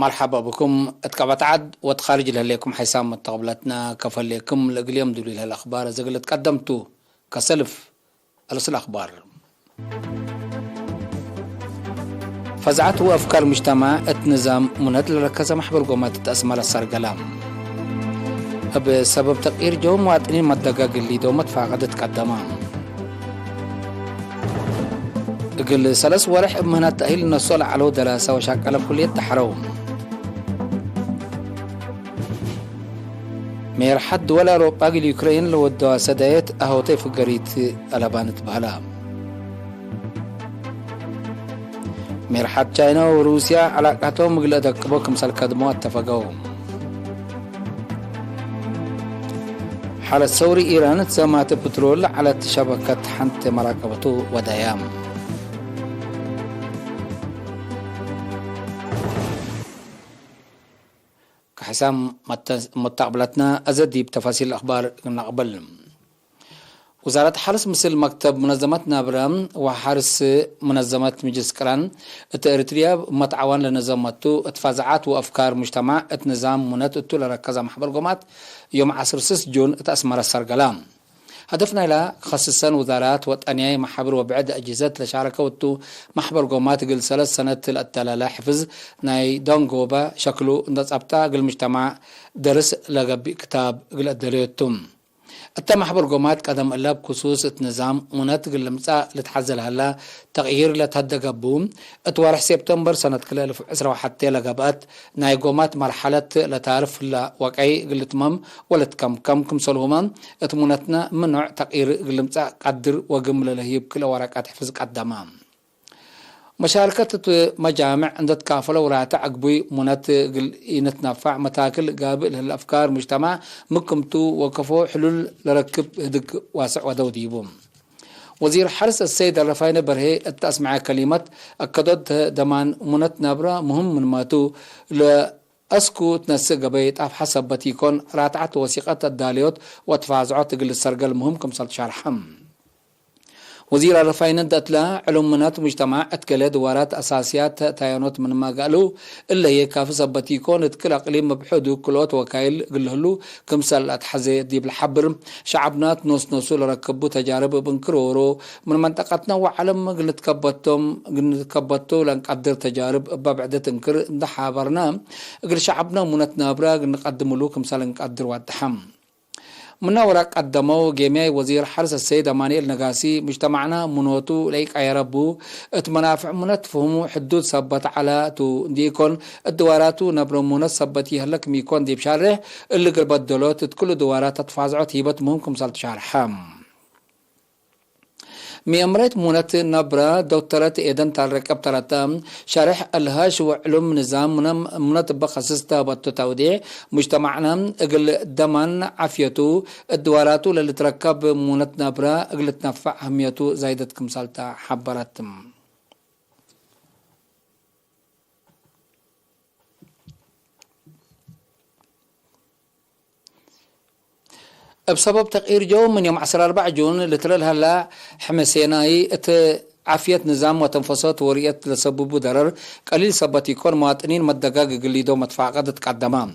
مرحبا بكم. اتقبت عد وتخارج لكم حسام تقبلتنا كفليكم لقليم دولي الأخبار زقلت قدمتو كسلف ألس الأخبار. فزعت وأفكار مجتمع النظام منهد لركز محبر قومات التأسمال السرقلام بسبب تغيير جو مواطنين مدقاق اللي دومت فاقدت قدمان قل سلس ورح مهنات تأهيل النصول على دراسة وشاكلة كلية تحروم مير حد ولا روباق اليوكرين لو الدوا سدايت أهوتي فقريت ألبانت بهلا مير حد چاينا وروسيا علاقاتهم مقلدك بوكم سالكادموات تفقوهم حالة سوري إيران تسمات بترول على شبكة حنت مراقبته وديام كحسام متقبلتنا أزدي بتفاصيل الأخبار نقبل. وزارة حرس مثل مكتب منظمات نابرام وحرس منظمات مجلس كران اريتريا متعاون لنظامته اتفازعات وافكار مجتمع اتنظام منات لركزة محبر قومات يوم 10 جون اتأسمر السرقلام. هدفنا إلى خصيصا وزارات وطنية محبر وبعد أجهزة لشاركة وتو محبر قومات قل 3 سنة التلالة حفظ ناي دونغوبا شكله نتصبتا قل مجتمع درس لقبي كتاب قل الدريتم التم محبر قومات قدم الله بخصوص النظام منات قل لمسا لتحزل هلا تغيير لتهدقبوم اتوارح سبتمبر سنة كلا 2021 لقبات ناي قومات مرحلة لتعرف لا وقعي قل تمام ولا كم صلومان اتمنتنا منع تغيير قل لمسا قدر وقم للهيب كلا ورقات حفظ قدامام مشاركة مجامع عند تكافل وراتع عقبي منات قل ينتنفع متاكل قابل الأفكار مجتمع مكمتو وكفو حلول لركب هدق واسع ودوديبهم وزير حرس السيد الرفاين برهي التأسمع كلمات أكدت دمان منات نابرا مهم من ماتو لأسكو تنسق بيت أف حسب بتيكون راتعت وثيقة الداليوت وتفازعات قل السرقل مهم كمسال شارحم وزير الرفاين دتلا علوم منات مجتمع اتكلا دوارات اساسيات تايونات من ما قالوا الا هي كاف سبتيكون اتكل اقليم مبحودو كلوت وكايل قلهلو كمسال اتحزي ديب الحبر شعبنات نص لركبو تجارب بنكرورو من منطقتنا وعلم قلت كبتو لنقدر تجارب ببعد تنكر حابرنا قل شعبنا منات نابرا نقدم له كمسال نقدر واتحم من وراء قدموا جميع وزير حرس السيد أمانيل نقاسي مجتمعنا منوتو ليك عيربو اتمنافع منتفهمو حدود سبت على تو ديكون الدواراتو نبرو منت سبتي هلك ميكون دي بشاره اللي قربت دولوت كل دوارات تفازعات هيبت مهمكم سالت شارحام ميامرات منات نبرة دكتورات إيدن تالركب ترتام شرح الهاش وعلوم نظام منات بخصصتا بالتوديع مجتمعنا اقل دمان عافيتو الدواراتو اللي تركب منات نبرة اقل تنفع أهميتو زايدة كمسالتا حبرتم بسبب تغيير جو من يوم 14 جون لتلال هلا حمسيناي عافية نظام وتنفسات ورية لسبب ضرر قليل سبتيكون مواطنين مدقاق قليدو متفاقدت قدمان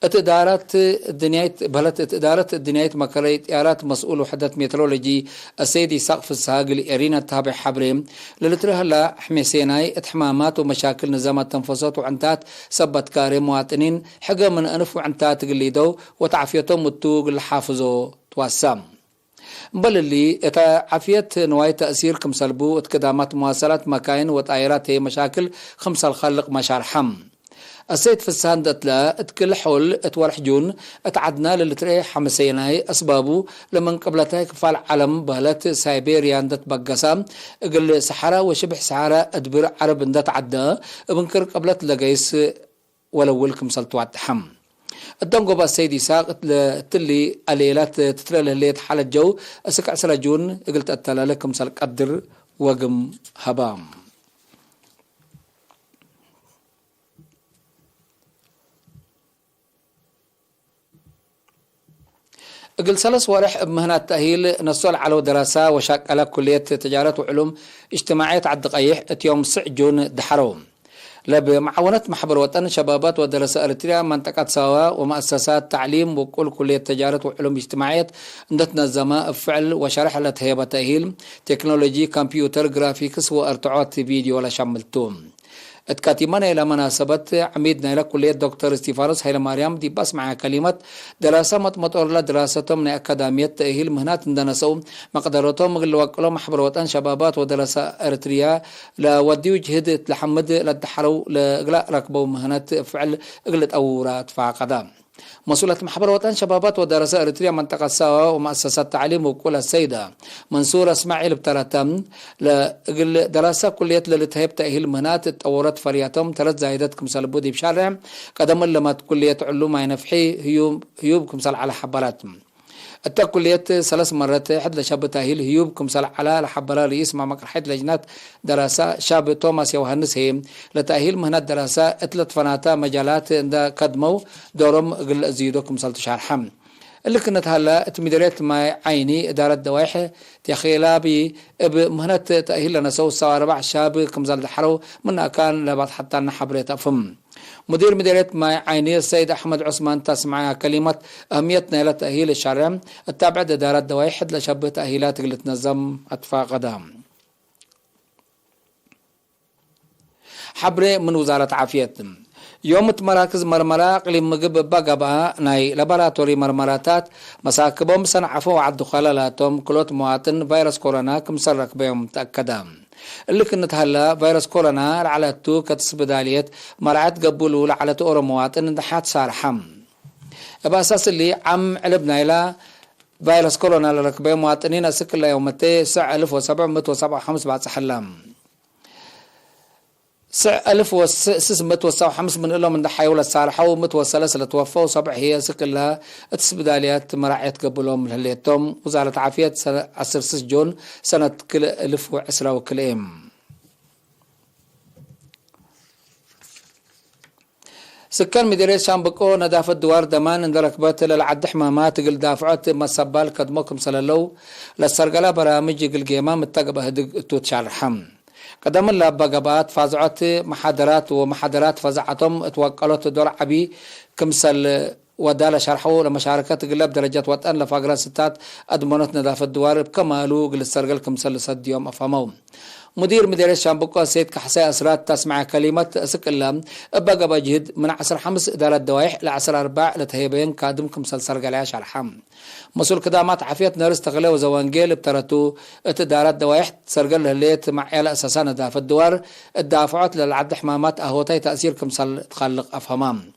اتدارات الدنيايت بلت اتدارات الدنيايت مكريت ايارات مسؤول وحدة ميترولوجي السيدي سقف الساقل ارينا تابع حبريم للترها لا حميسيناي اتحمامات ومشاكل نظام التنفسات وعنتات سبت كاري مواطنين حقا من انف وعنتات قليدو وتعافيتهم التوق الحافظو توسام بل اللي عافية نواي تأثير كمسلبو اتكدامات مواصلات مكاين وطائرات هي مشاكل 5 الخلق مشارحم السيد في الساندت لا اتكل حول اتورح جون اتعدنا للتري حمسيناي اسبابو لمن قبلتها كفال علم بهلت سايبيريا اندت بقسام اقل سحرا وشبح سحرا ادبر عرب اندت عدا بنكر قبلت لقيس ولو لكم سلطوا التحم الدنقوبة السيدي ساقت لتلي الليلات تترى الليلة حالة جو اسك 10 جون قلت اتلا لكم سلق قدر وقم هبام قل 3 ورح بمهنة تأهيل نصول على دراسة وشاكلة كلية تجارة وعلوم اجتماعية عد قيح يوم 9 جون دحروم لبمعاونة محبر وطن شبابات ودراسة أريتريا منطقة سوا ومؤسسات تعليم وكل كلية تجارة وعلوم اجتماعية اندتنا الزماء فعل وشرح لتهيبة تأهيل تكنولوجي كمبيوتر جرافيكس وارتعات فيديو ولا شملتهم اتكاتيمانا إلى مناسبة عميدنا إلى كلية دكتور ستيفانوس هيلا مريم دي بس مع كلمة دراسة مطمئنة دراستهم من أكاديمية تأهيل مهنات اندنسوا مقدرتهم مغل وكلهم محبر وطن شبابات ودراسة أريتريا لوديو جهد لحمد للدحرو لإغلاء ركبوا مهنات فعل إغلت أورات فاقدام مسؤولة محبر وطن شبابات ودراسة أريتريا منطقة سوا ومؤسسات تعليم وكل السيدة منصور اسماعيل بترتم لدراسة كلية للتهيب تأهيل مهنات تطورت فرياتهم 3 زايدات كمسال بودي بشارع قدم لما كلية علوم ينفحي هيوب كمسال على حبراتهم التكلية 3 مرات حد لشاب تأهيل هيوب كمسال على لحبرا رئيس مع مقرحة لجنات دراسة شاب توماس يوهنس هي لتأهيل مهنات دراسة اتلت فناتا مجالات دا قدموا دورم قل زيدو كمسال تشارحم اللي كنت هلا تمديريت ما عيني إدارة دوايح تخيلا بمهنات تأهيل لنا سو 4 شاب كمسال دحرو من كان لبعض حتى نحبريت أفهم مدير مديرية ما عيني السيد أحمد عثمان تسمع كلمة أهميتنا إلى تأهيل الشارع التابع إدارة دوايح لشاب تأهيلات اللي تنظم أطفاء قدام حبر من وزارة عافية يوم مراكز مرمرة قليم مجب بقبها ناي لابراتوري مرمراتات مساكبهم سنعفوا عد خلالاتهم كلوت مواطن فيروس كورونا كمسرك بيوم تأكدام اللي كنت هلا فيروس كورونا على تو كتسبدالية مرعت قبولوا على تور مواطن اندحات صار حم بأساس اللي عم علبنا إلى فيروس كورونا لركبي مواطنين أسكل يومتي سع 1775 بعد سحلام سع 1675 من لهم من دحية ولا صارحوا متوسلة توفوا صبح هي سكلها تسبداليات مرعيت قبلهم لهليتهم وزارة عافية 10 جون سنة كل 1010 وكلهم سكان مديرية شامبكو ندافة دوار دمان ان ركبات للعد حمامات قل دافعات مسبال قدموكم سلالو للسرقلا برامج قل قيمة متقبة هدق توتشار حم قدم الله بقبات فازعت محاضرات ومحاضرات فزعتهم اتوقلت دور عبي كمسل ودالة شرحوا لمشاركة قلب درجات وطن لفاقرة ستات أدمنت ندافة دوار بكمالو قل السرقل كمسل صد يوم أفهمهم مدير مديرية شامبكو سيد كحساء أسرات تسمع كلمة سكلا بقى بجهد من 10 إدارة دوايح ل 10 لتهيبين كادم كمسل سرقليا شرحم مسؤول كدامات عافية نرس تغلي وزوانجيل بترتو اتدارات دوايح سرقل هليت مع عيال أساسا ندافة الدوار الدافعات للعد حمامات أهوتي تأثير كمسل تخلق أفهمام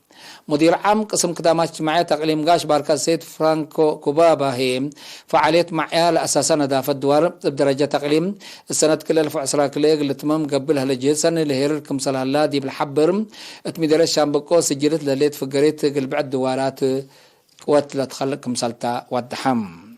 مدير عام قسم خدمات اجتماعية تقليم قاش باركة سيد فرانكو كوبابا هي فعالية معيال أساسا ندافة الدوار بدرجة تقليم السنة كل 1010 كليق اللي تمام قبلها لجهد سنة اللي هير كمسل هلا دي بالحبر اتمدير الشامبكو سجلت لليت فقريت قلب عد دوارات قوات لتخلق كمسلتا والدحم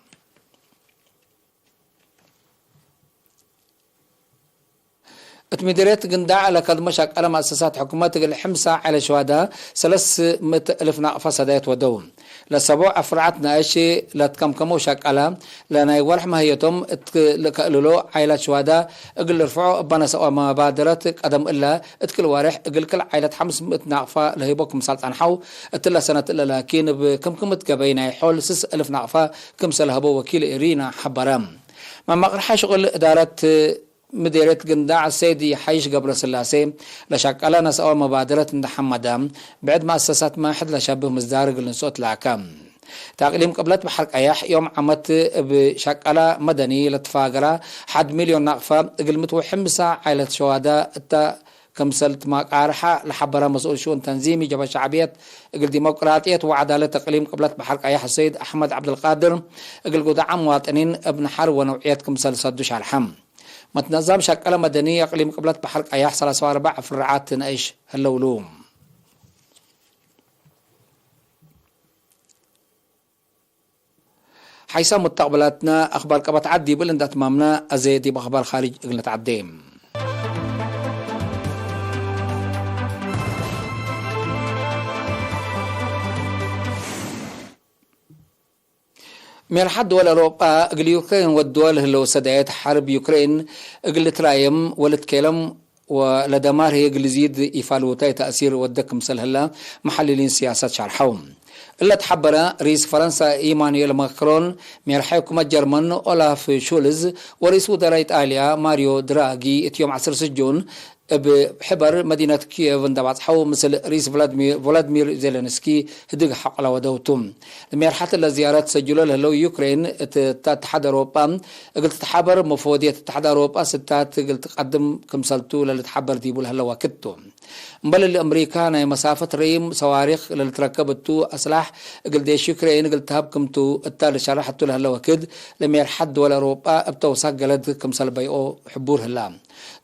اتمديريت قنداع لكد مشاك على مؤسسات حكومات الحمسة على شهداء 300,000 ناقفة سدايت ودوم لسبوع أفرعتنا أشي لتكمكمو شاك على لأنا يورح مهيتهم لكالولو عائلة شهداء اقل رفعوا بنس أو مبادرة قدم إلا اتكل وارح اقل كل عائلة 500 ناقفة لهيبوكم سلطان حو اتلا سنة إلا لكن بكمكم تقبينا حول 6,000 ناقفة كمسل هبو وكيل إرينا حبرام ما مقرحة شغل إدارة مديرية قنداع السيدي حيش قبل سلاسي لشكل ناس أو مبادرة محمد بعد مؤسسات ما حد لشبه مزدارق لنسوت الأحكام تقليم قبلت بحرق أياح يوم عمت بشكل مدني لتفاقرة 1,000,000 نقفة قلمت وحمسة عائلة شهداء كمسلت ما قارحة لحبرة مسؤول شؤون تنظيمي جبهة شعبية قل ديمقراطية وعدالة تقليم قبلت بحرق أياح السيد أحمد عبد القادر قل قدع مواطنين ابن حر ونوعية كمسل صدوش الحم ما تنظم شكل مدنية قليم قبلت بحرق أياح 3 في الرعات تنعيش هاللولوم حيث مستقبلاتنا أخبار كبت عدي بلند أتمامنا أزيدي بأخبار خارج إقلة عديم من الحد ولا أوروبا أقل يوكرين والدول اللي سدايت حرب يوكرين أقل ترايم ولتكلم ولدمار هي جلزيد يفعلوتاي تأثير ودك مسلهلا محللين سياسات شرحهم إلا تحبر رئيس فرنسا إيمانويل ماكرون من حكومة جرمن أولاف شولز ورئيس وزراء إيطاليا ماريو دراغي يوم 10 سجون بحبر مدينة كييف اندبعت حو مثل رئيس فلاديمير زيلينسكي هدق حق على ودوتهم لما حتى لزيارات سجلوا له يوكرين تتحدى أوروبا قلت تحبر مفوضية تتحدى أوروبا ستات قلت تقدم كمسلتو للتحبر ديبو له وكتو مبل الأمريكان مسافة ريم صواريخ اللي تركبتو أسلح قلت ديش يوكرين قلت هابكمتو التالي شرحتو له وكد لما يرحد ولا أوروبا ابتوساق قلت كمسل بيقو حبور هلا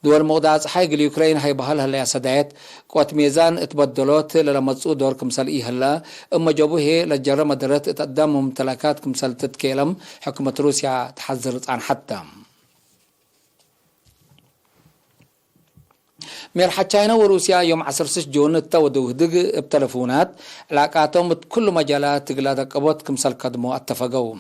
دول مقداز حاجة اليوكرين هاي بحالها اللي سدعت قوات ميزان اتبدلوت لما تصو دور كمسل إيه هلا اما جابوه لجرى مدرات تقدم ممتلكات كمسل تتكلم حكومة روسيا تحذرت عن حتى ميرحة تشاينا وروسيا يوم 10 جون التودو هدق بتلفونات علاقاتهم بكل مجالات تقلاد قبوت كمسل قدمو اتفقوا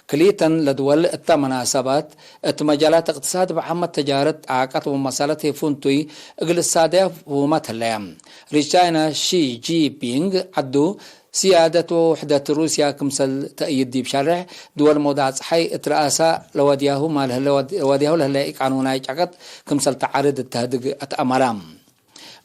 كليتا لدول التمناسبات مجالات اقتصاد بعمة تجارة عاقات ومسالة فونتوي اقل السادة ومات الليام ريشاينا شي جي بينغ عدو سيادة وحدة روسيا كمسل تأييد دي بشرح دول مودات حي اترأسا لودياهو ماله لودياهو لهلايك قانوناي جاكت كمسل تعارض التهدق اتأمرام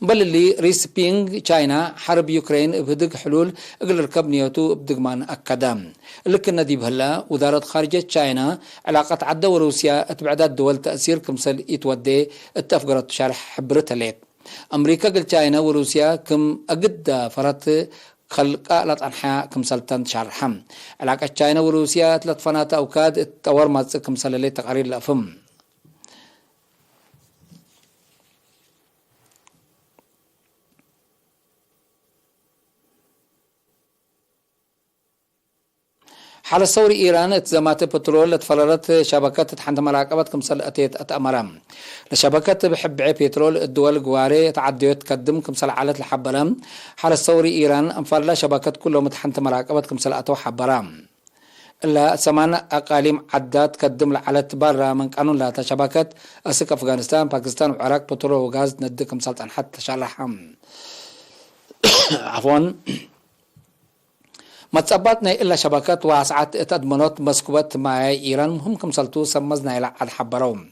بل اللي ريس بينغ تشاينا حرب يوكرين بهدق حلول اقل ركب نيوتو بدقمان اكادام لكن نديب هلا وزارة خارجية تشاينا علاقة عدة وروسيا اتبعدات دول تأثير كمسل يتودي اتفقرت شرح حبرتها ليك امريكا قل تشاينا وروسيا كم اقد فرات خلقا لطنحا كمسلتان شرحم علاقة تشاينا وروسيا تلطفنات أوكاد التور مازق كمسلالي تقارير الأفم حال الثوري إيران اتزامات بترول اتفررت شبكات تحت مراقبة كمسل أتيت أتأمرام لشبكات بحب عي بترول الدول الجواري تعديت تقدم كمسل عالة الحبرام حال الثوري إيران انفرلا شبكات كلهم تحت مراقبة كمسل أتو حبرام إلا 8 أقاليم عدات تقدم لعالة برا من قانون لا شبكات أسك أفغانستان باكستان وعراق بترول وغاز ند كمسل حتى شالحام عفوا ما تصبتنا إلا شبكات واسعات تدمنات مسكوبات مع إيران هم كمسلتو سمزنا إلى الحبروم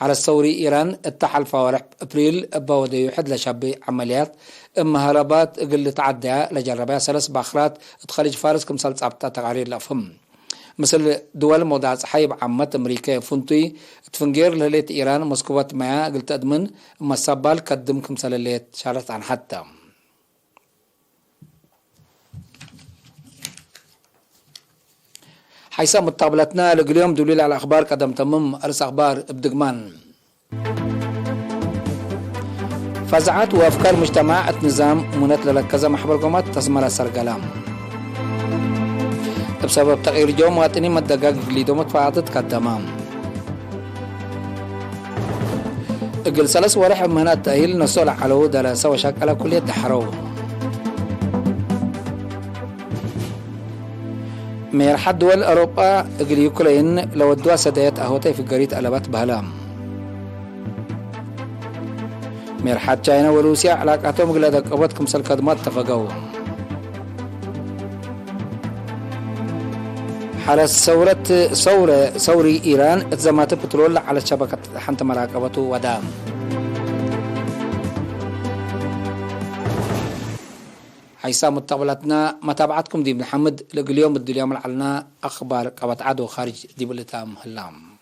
على الثوري إيران اتحل فوارح أبريل بودي يحد لشاب عمليات مهربات قل تعدى لجربها 3 باخرات تخرج فارس كمسلت أبتا تغارير لفهم مثل دول موضع حيب عامة أمريكا فونتي تفنجير لليت إيران مسكوبات معها قلت أدمن مسابال قدم كمسل الليت شارت عن حتى حيث متقابلتنا لقليوم دليل على الأخبار قدم تمم أرس أخبار بدقمان فزعات وأفكار مجتمع النظام منت لكذا محبر قومات تسمر سرقلام بسبب تغيير جو مواطنين مدقاق ليدوم تفاعتت كالتمام اقل 3 ورح مهنات تأهيل نصول على دراسة وشاك على كلية دحرو ميرحة دول أوروبا اقل يوكرين لو الدوا سدايات أهوتي في قريت ألبات بهلام ميرحة تشاينا وروسيا علاقاتهم قلادك أبوات كمسل كدمات تفقوا حال ثوري إيران اتزامات بترول على الشبكة حنت مراقبته ودام حيث متابعتنا متابعتكم دي محمد لقل يوم اليوم علنا أخبار قبط عدو خارج دي بلتام هلام